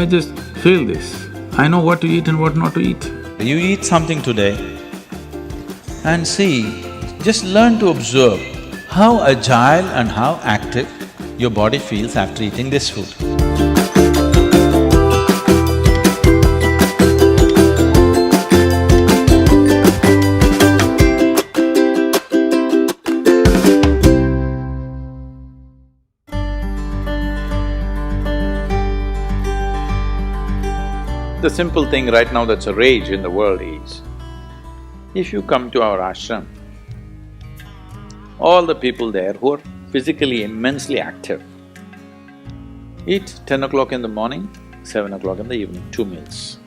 I just feel this. I know what to eat and what not to eat. You eat something today and see, just learn to observe how agile and how active your body feels after eating this food. The simple thing right now that's a rage in the world is, if you come to our ashram, all the people there who are physically immensely active eat 10 o'clock in the morning, 7 o'clock in the evening, 2 meals.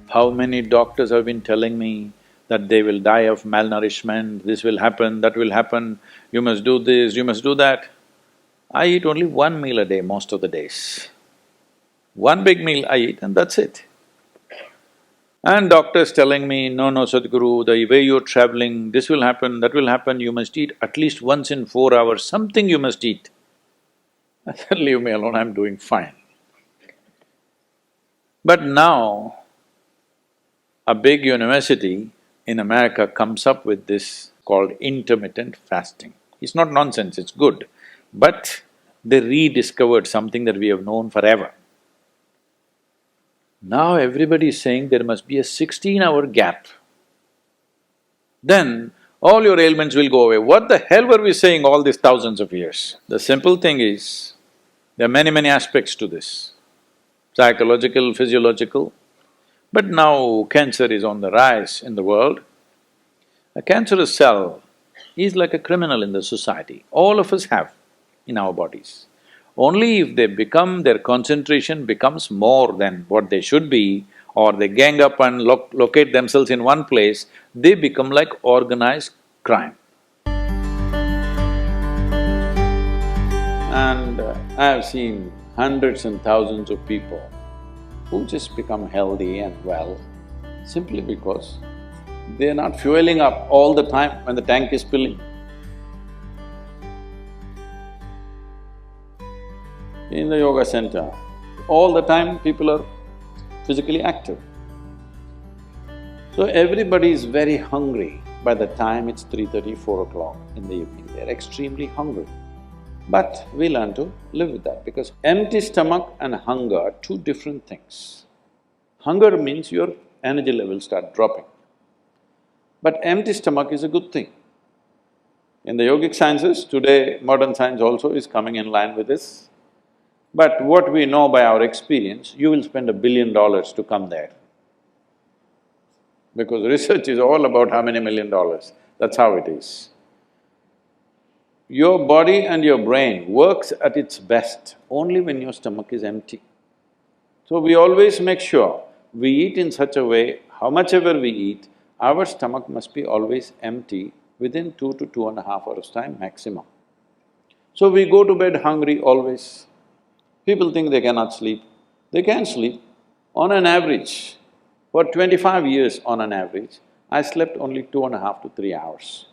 How many doctors have been telling me that they will die of malnourishment, this will happen, that will happen, you must do this, you must do that. I eat only 1 meal a day most of the days. One big meal I eat and that's it. And doctors telling me, no, Sadghuru, the way you're traveling, this will happen, that will happen, you must eat at least once in 4 hours, something you must eat. I said, leave me alone, I'm doing fine. But now, a big university in America comes up with this called intermittent fasting. It's not nonsense, it's good, but they rediscovered something that we have known forever. Now everybody is saying there must be a 16-hour gap. Then all your ailments will go away. What the hell were we saying all these thousands of years? The simple thing is, there are many aspects to this, psychological, physiological. But now cancer is on the rise in the world. A cancerous cell is like a criminal in the society. All of us have in our bodies. Only if they become… their concentration becomes more than what they should be, or they gang up and locate themselves in one place, they become like organized crime. And I have seen hundreds and thousands of people who just become healthy and well simply because they're not fueling up all the time when the tank is filling. In the yoga center, all the time people are physically active. So everybody is very hungry by the time it's 3:30, 4 o'clock in the evening, they're extremely hungry. But we learn to live with that because empty stomach and hunger are two different things. Hunger means your energy levels start dropping. But empty stomach is a good thing. In the yogic sciences, today modern science also is coming in line with this. But what we know by our experience, you will spend $1 billion to come there. Because research is all about how many $1 million, that's how it is. Your body and your brain works at its best only when your stomach is empty. So we always make sure we eat in such a way, how much ever we eat, our stomach must be always empty within 2 to 2.5 hours' time maximum. So we go to bed hungry always. People think they cannot sleep. They can sleep. On an average, for 25 years on an average, I slept only 2.5 to 3 hours.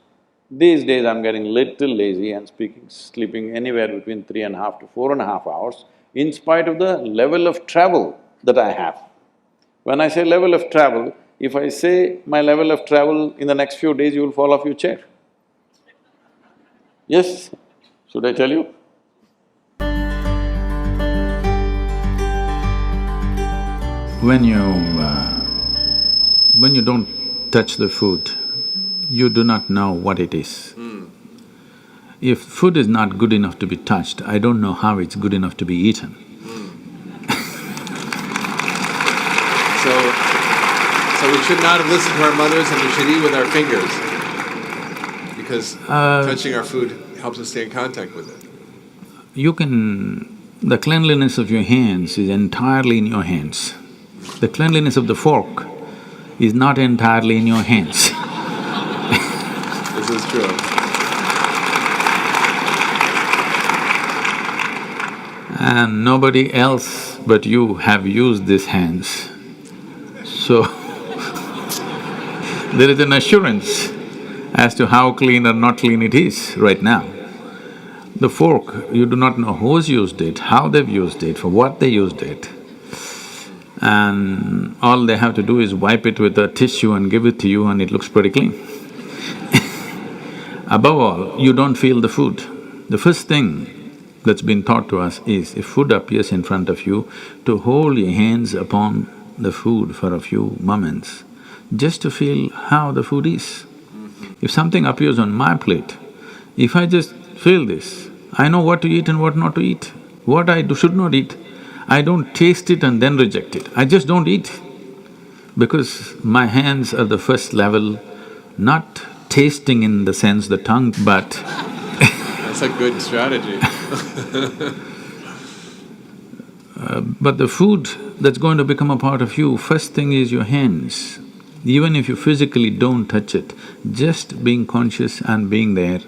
These days I'm getting little lazy and sleeping anywhere between 3.5 to 4.5 hours in spite of the level of travel that I have. When I say level of travel, if I say my level of travel in the next few days, you will fall off your chair. Yes, should I tell you? When you don't touch the food, you do not know what it is. If food is not good enough to be touched, I don't know how it's good enough to be eaten. So we should not have listened to our mothers and we should eat with our fingers because touching our food helps us stay in contact with it. The cleanliness of your hands is entirely in your hands. The cleanliness of the fork is not entirely in your hands. This is true. And nobody else but you have used these hands. So, there is an assurance as to how clean or not clean it is right now. The fork, you do not know who's used it, how they've used it, for what they used it. and all they have to do is wipe it with a tissue and give it to you and it looks pretty clean. Above all, you don't feel the food. The first thing that's been taught to us is, if food appears in front of you, to hold your hands upon the food for a few moments, just to feel how the food is. If something appears on my plate, if I just feel this, I know what to eat and what not to eat. What I should not eat, I don't taste it and then reject it, I just don't eat. Because my hands are the first level, not tasting in the sense the tongue, but That's a good strategy. but the food that's going to become a part of you, first thing is your hands. Even if you physically don't touch it, just being conscious and being there,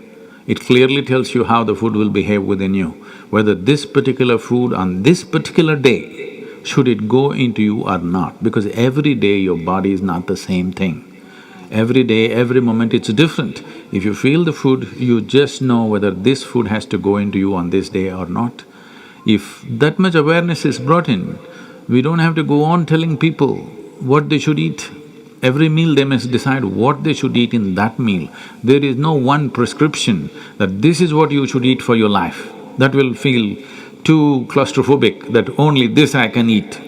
it clearly tells you how the food will behave within you. Whether this particular food on this particular day, should it go into you or not, because every day your body is not the same thing. Every day, every moment it's different. If you feel the food, you just know whether this food has to go into you on this day or not. If that much awareness is brought in, we don't have to go on telling people what they should eat. Every meal they must decide what they should eat in that meal. There is no one prescription that this is what you should eat for your life. That will feel too claustrophobic, that only this I can eat.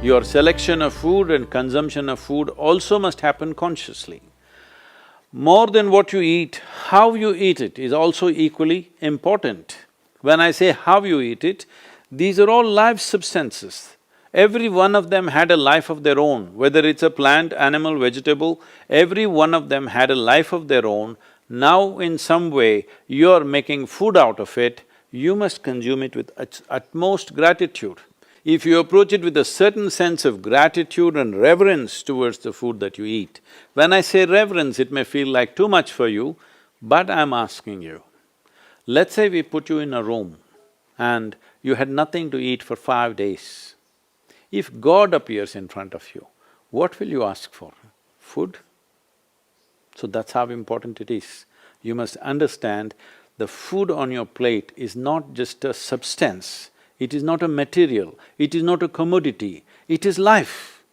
Your selection of food and consumption of food also must happen consciously. More than what you eat, how you eat it is also equally important. When I say how you eat it, these are all live substances. Every one of them had a life of their own, whether it's a plant, animal, vegetable, every one of them had a life of their own. Now in some way, you're making food out of it, you must consume it with utmost gratitude. If you approach it with a certain sense of gratitude and reverence towards the food that you eat, when I say reverence, it may feel like too much for you, but I'm asking you, let's say we put you in a room and you had nothing to eat for 5 days. If God appears in front of you, what will you ask for? Food? So that's how important it is. You must understand the food on your plate is not just a substance, it is not a material, it is not a commodity, it is life.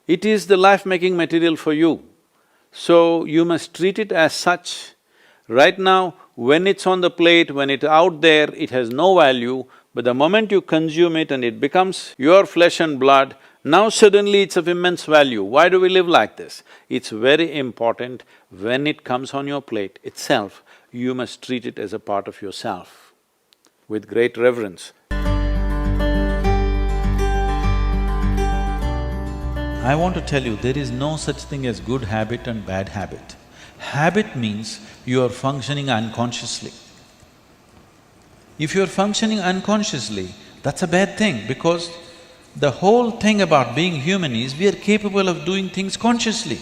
It is the life-making material for you. So you must treat it as such. Right now, when it's on the plate, when it's out there, it has no value, but the moment you consume it and it becomes your flesh and blood, now suddenly it's of immense value. Why do we live like this? It's very important, when it comes on your plate itself, you must treat it as a part of yourself, with great reverence. I want to tell you, there is no such thing as good habit and bad habit. Habit means you are functioning unconsciously. If you're functioning unconsciously, that's a bad thing, because the whole thing about being human is we are capable of doing things consciously.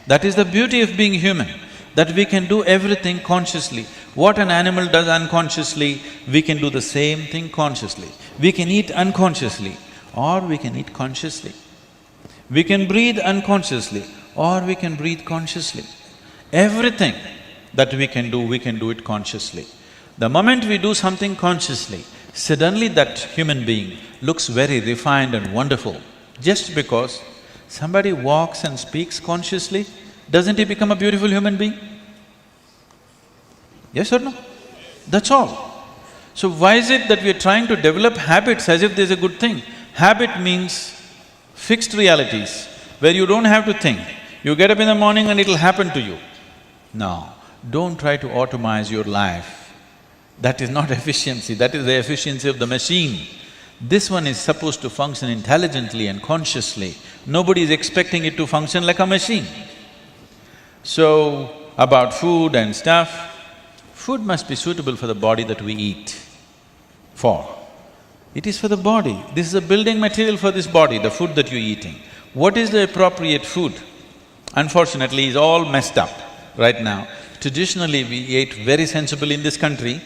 That is the beauty of being human, that we can do everything consciously. What an animal does unconsciously, we can do the same thing consciously. We can eat unconsciously or we can eat consciously. We can breathe unconsciously or we can breathe consciously. Everything that we can do it consciously. The moment we do something consciously, suddenly that human being looks very refined and wonderful. Just because somebody walks and speaks consciously, doesn't he become a beautiful human being? Yes or no? That's all. So why is it that we are trying to develop habits as if there's a good thing? Habit means fixed realities, where you don't have to think. You get up in the morning and it'll happen to you. No, don't try to automize your life. That is not efficiency, that is the efficiency of the machine. This one is supposed to function intelligently and consciously. Nobody is expecting it to function like a machine. So, about food and stuff, food must be suitable for the body that we eat for. It is for the body. This is a building material for this body, the food that you're eating. What is the appropriate food? Unfortunately, is all messed up right now. Traditionally, we ate very sensibly in this country,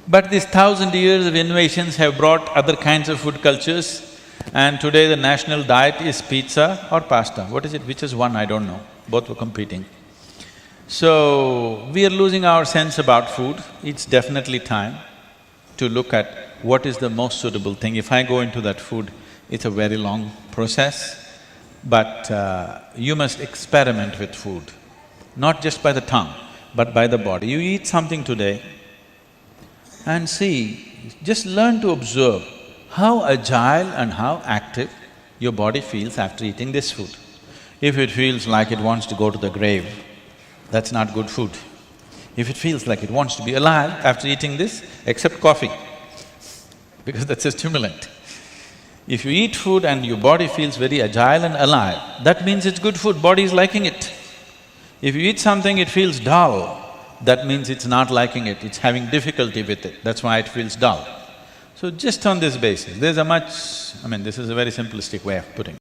but these 1,000 years of innovations have brought other kinds of food cultures, and today the national diet is pizza or pasta. What is it? Which is one? I don't know. Both were competing. So, we are losing our sense about food. It's definitely time. to look at what is the most suitable thing. If I go into that food, it's a very long process, but you must experiment with food, not just by the tongue, but by the body. You eat something today and see, just learn to observe how agile and how active your body feels after eating this food. If it feels like it wants to go to the grave, that's not good food. If it feels like it wants to be alive after eating this, except coffee, because that's a stimulant. If you eat food and your body feels very agile and alive, that means it's good food, body is liking it. If you eat something, it feels dull, that means it's not liking it, it's having difficulty with it, that's why it feels dull. So just on this basis, there's a much… this is a very simplistic way of putting it.